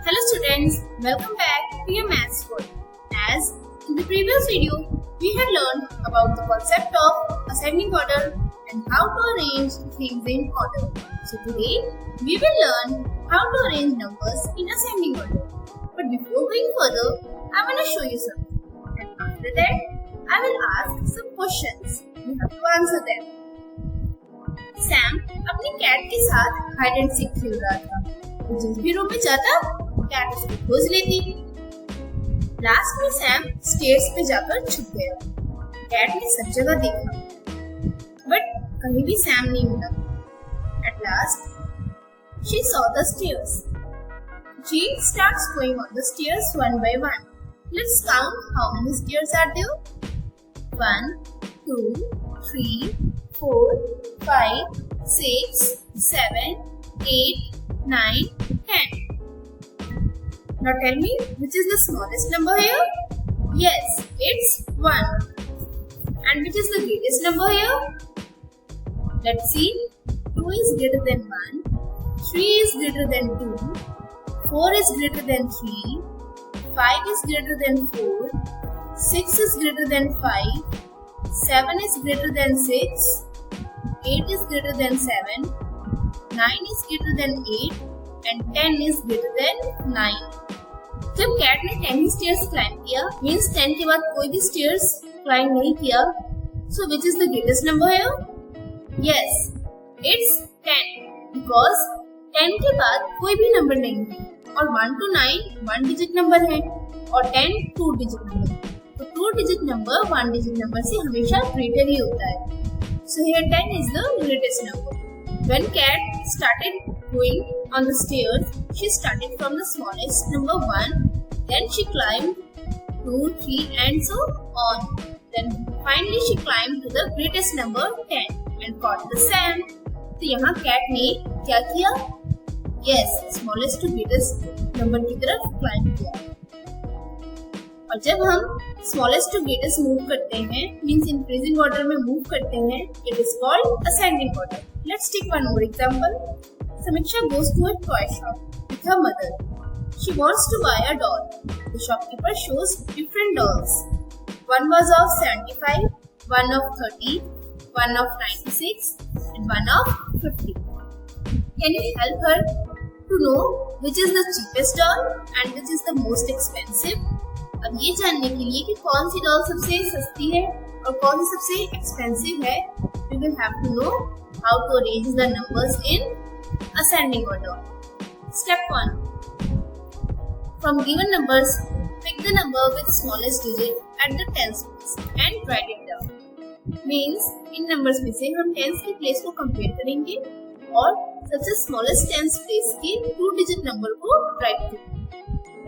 Hello students, welcome back to your maths course. As in the previous video, we had learned about the concept of ascending order and how to arrange things in order. So today, we will learn how to arrange numbers in ascending order. But before going further, I want to show you something. And after that, I will ask some questions. You have to answer them. Sam अपनी cat के साथ hide and seek खेल रहा था। जिस भी room में जाता कैट उसको खोज लेती। लास्ट में सैम स्टेयर्स पे जाकर छुप गया। कैट ने सब जगह देखा बट कहीं भी सैम नहीं मिला। At last she saw the stairs. She starts going on the stairs one by one. Let's count how many stairs are there. 1, 2, 3, 4, 5, 6, 7, 8, 9, 10. Now tell me, which is the smallest number here? Yes, it's 1. And which is the greatest number here? Let's see. 2 is greater than 1. 3 is greater than 2. 4 is greater than 3. 5 is greater than 4. 6 is greater than 5. 7 is greater than 6. 8 is greater than 7. 9 is greater than 8. And 10 is greater than 9. जब cat ने 10 stairs climb किया, means 10 के बाद कोई भी stairs climb नहीं किया, so which is the greatest number here? Yes, it's 10 because 10 के बाद कोई भी नंबर नहीं है और 1 to 9 1 डिजिट नंबर है और 10 2 डिजिट नंबर है। तो 2 डिजिट नंबर 1 डिजिट नंबर से हमेशा ग्रेटर ही होता है। So here 10 is the greatest number. When cat started going on the stairs, she started from the smallest number 1, then she climbed 2, 3 and so on. Then finally she climbed to the greatest number 10 and caught the Sam. तो यहाँ cat ने क्या किया? Yes, smallest to greatest number की तरफ climb किया। और जब हम smallest to greatest move करते हैं, means increasing order में move करते हैं, it is called ascending order. Let's take one more example. Samiksha goes to a toy shop with her mother. She wants to buy a doll. The shopkeeper shows different dolls. One was of 75, one of 30, one of 96, and one of 50. Can you help her to know which is the cheapest doll and which is the most expensive? अब ये जानने के लिए कि कौन C double सबसे सस्ती है और कौन सी सबसे एक्सपेंसिव है, we will have to know how to arrange the numbers in ascending order. Step 1. From given numbers, pick the number with smallest digit at the tens place and write it down. Means in numbers में से हम tens के place को compare करेंगे और सबसे smallest tens place के 2 digit number को write करेंगे।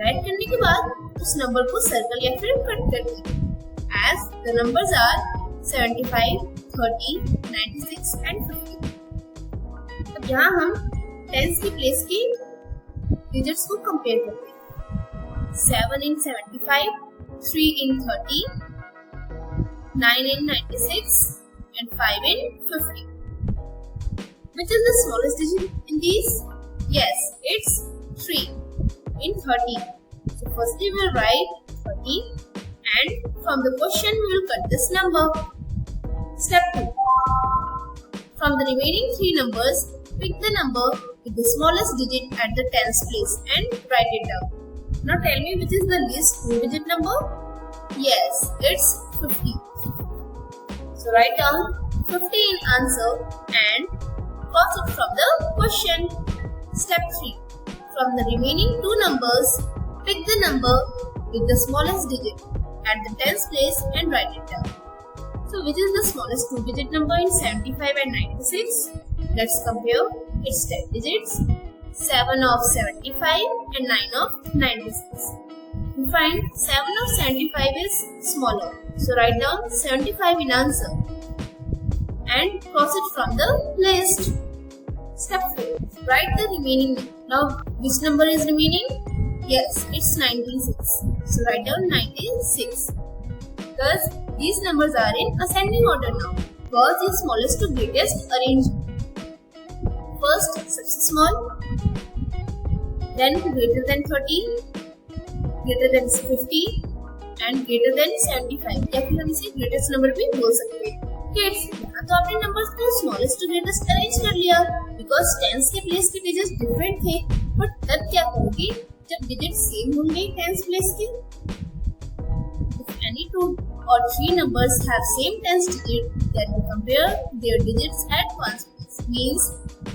राइट करने के बाद उस नंबर को सर्कल या फिर कट कर देंगे। As the numbers are 75, 30, 96 and 50. अब यहाँ हम tens की प्लेस की डिजिट्स को कंपेयर करते हैं। 7 in 75, 3 in 30, 9 in 96 and 5 in 50. Which is the smallest digit in these? Yes, it's 3 in 30. So firstly we will write 30 and from the question we will cut this number. Step 2. From the remaining 3 numbers, pick the number with the smallest digit at the tens place and write it down. Now tell me which is the least 2 digit number? Yes, it's 50. So write down 50 in answer and cross it from the question. Step 3. From the remaining 2 numbers, pick the number with the smallest digit at the tens place and write it down. So which is the smallest 2 digit number in 75 and 96? Let's compare its 10 digits. 7 of 75 and 9 of 96. We find 7 of 75 is smaller. So write down 75 in answer and cross it from the list. Step 4. Write the remaining. Now which number is remaining? Yes, it's 96. So write down 96. Thus these numbers are in ascending order now because is smallest to greatest arrangement. First सबसे small then greater than 30, greater than 50 and greater than 75 या फिर हम इसे greatest number भी बोल सकते हैं. Kids, यहाँ तो आपने numbers को smallest to greatest arrange कर लिया because tens के place के digits different थे. But तब क्या होगी जब digits same होंगे tens place के? If any two or three numbers have same tens digit, then we compare their digits at ones place. Means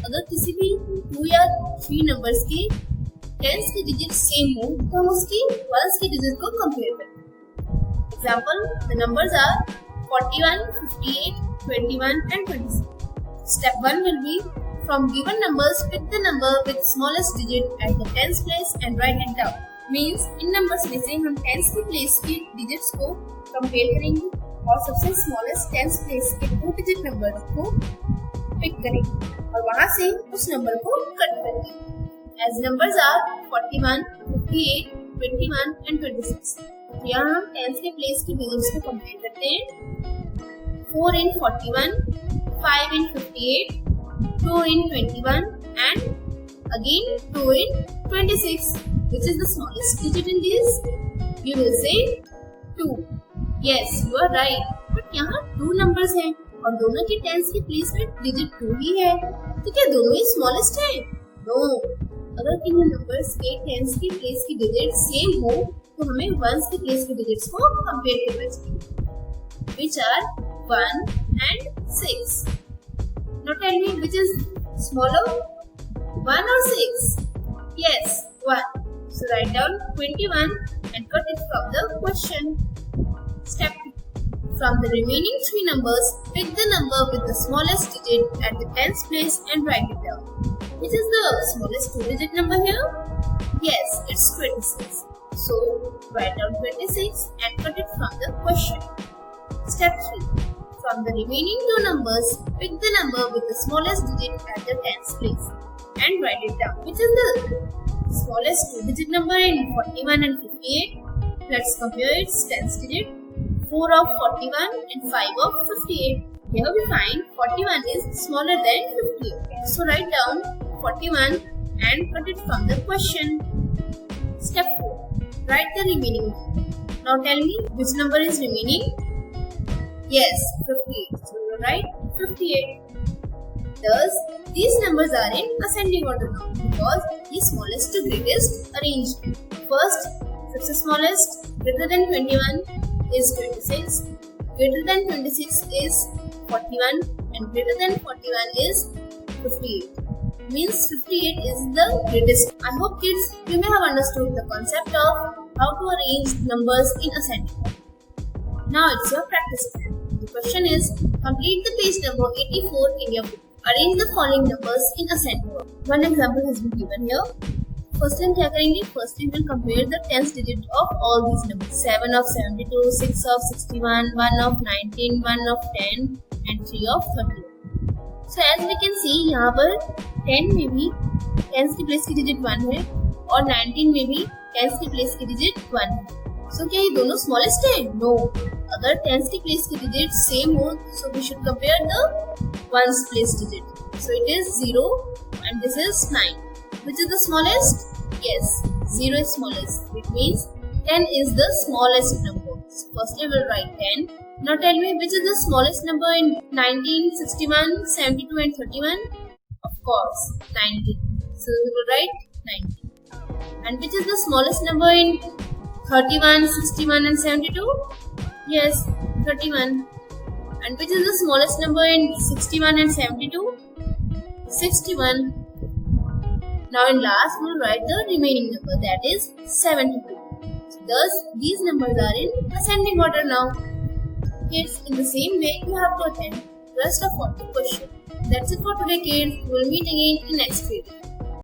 अगर किसी भी 2 या 3 numbers के tens के digits same हो तो हम उसकी ones के digits को compare करें. Example, the numbers are 41, 58, 21 and 26. Step 1 will be from given numbers pick the number with smallest digit at the tens place and write it down. Means in numbers में से हम tens के place के digits को compare करेंगे और सबसे smallest tens place के 2 digit number को pick करेंगे और वहाँ से उस number को cut करेंगे. As numbers are 41, 58, 21 and 26. यहाँ हम tens के place के digits को compare करते हैं. 4 in 41, 5 in 58, 2 in 21 and again 2 in 26. Which is the smallest digit in these? You will say 2. Yes, you are right. But यहाँ 2 numbers हैं और दोनों के tens के place में digit 2 ही है. तो क्या दोनों ही smallest हैं? No. अगर इन numbers के tens के place की digits same हो तो हमें ones के place के digits को compare करना चाहिए, which are 1 and 6. Now tell me which is smaller, 1 or 6? Yes, 1. So write down 21 and cut it from the question. Step 2. From the remaining 3 numbers, pick the number with the smallest digit at the tens place and write it down. Which is the smallest 2-digit number here? Yes, it's 26. So, write down 26 and cut it from the question. Step 3. From the remaining 2 numbers, pick the number with the smallest digit at the tens place and write it down. Which is the smallest 2-digit number in 41 and 58? Let's compare its tens digit. 4 of 41 and 5 of 58. Here we find 41 is smaller than 58. So, write down 41 and cut it from the question. Step 4. Write the remaining number. Now tell me which number is remaining? Yes, 58. So you write 58. Thus, these numbers are in ascending order now because the smallest to greatest arrangement. First, सबसे smallest greater than 21 is 26, greater than 26 is 41 and greater than 41 is 58. Means 58 is the greatest. I hope kids you may have understood the concept of how to arrange numbers in ascending order. Now it's your practice time. The question is complete the page number 84 in your book. Arrange the following numbers in ascending order. One example has been given here. First time क्या करेंगे? First we will compare the tens digit of all these numbers. 7 of 72, 6 of 61, 1 of 19, 1 of 10 and 3 of 30. So as we can see यहाँ पर 10 में भी tens की place की digit 1 है और 19 में भी tens की place की digit 1 है. So क्या ये दोनों smallest है? No. अगर tens की place की digit same हो, so we should compare the ones place digit. So it is 0 and this is 9. Which is the smallest? Yes, 0 is smallest. It means 10 is the smallest number. So firstly we will write 10. Now tell me which is the smallest number in 19, 61, 72 and 31? Of course, 19. So we will write 19. And which is the smallest number in 31, 61 and 72? Yes, 31. And which is the smallest number in 61 and 72? 61. Now in last we will write the remaining number, that is 72. Thus these numbers are in ascending order now. Kids, in the same way you have to attend the rest of 40 questions. That's it for today kids. We will meet again in next video.